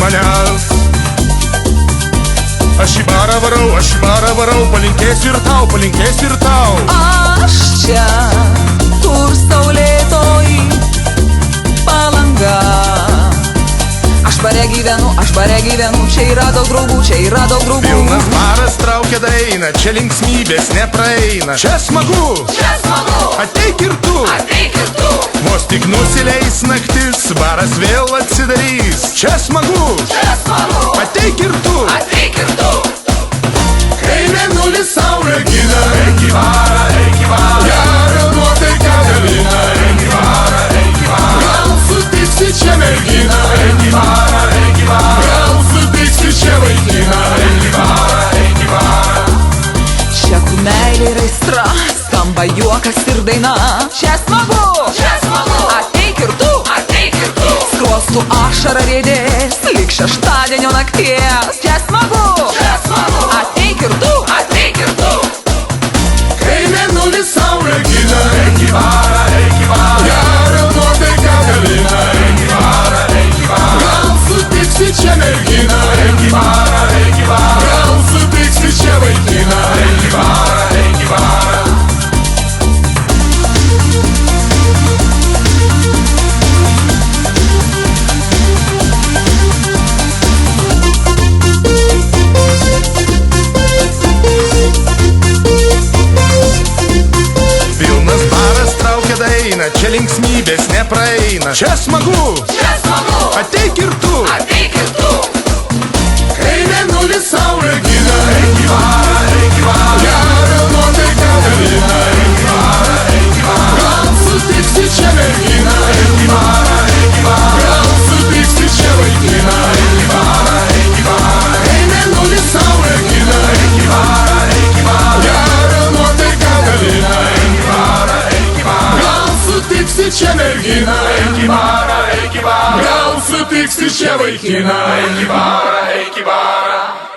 manęs. Aš į barą varau, palinkėsiu ir tau. Aš čia, kur saulėtoji Palanga. Aš bare gyvenu, čia yra daug draugų. Pilnas baras traukia dainą, čia linksmybės nepraeina. Čia smagu, ateik ir tu. Vos tik nusileis naktis, baras vėl atsidarys. Čia smagu, ateik ir tu. Kai mėnulis saulė gina, eik į barą, gera nuotaika dalina. Eik į barą, gal sutiksi čia merginą. Eik į barą, gal sutiksi čia vaikiną. Eik į barą. Čia kur meilė ir aistra, skamba juokas ir daina. Čia smagu, ateik ir tu. Skruostų ašara riedės, lyg šeštadienio nakties. Čia smagu, ateik ir tu. Kai mėnulis saulė gina, eik į barą, gera nuotaika dalina. Eik į barą, gal sutiksi čia merginą. Eik į barą, gal sutiksi čia vaikiną. Eik į barą. Pilnas baras traukia dainą, čia linksmybės nepraeina. Čia smagu, ateik ir tu. Kai mėnulis saulė gina, eik į barą, gera nuotaika dalina. Eik į barą, gal sutiksi čia merginą. Eik į barą, gal sutiksi čia vaikiną. Eik į barą, kai mėnulis saulė gina, eik į barą, gera nuotaika dalina. Eik į barą, gal sutiksi čia merginą. Eik į barą, gal sutiksi čia vaikiną. Eik į barą.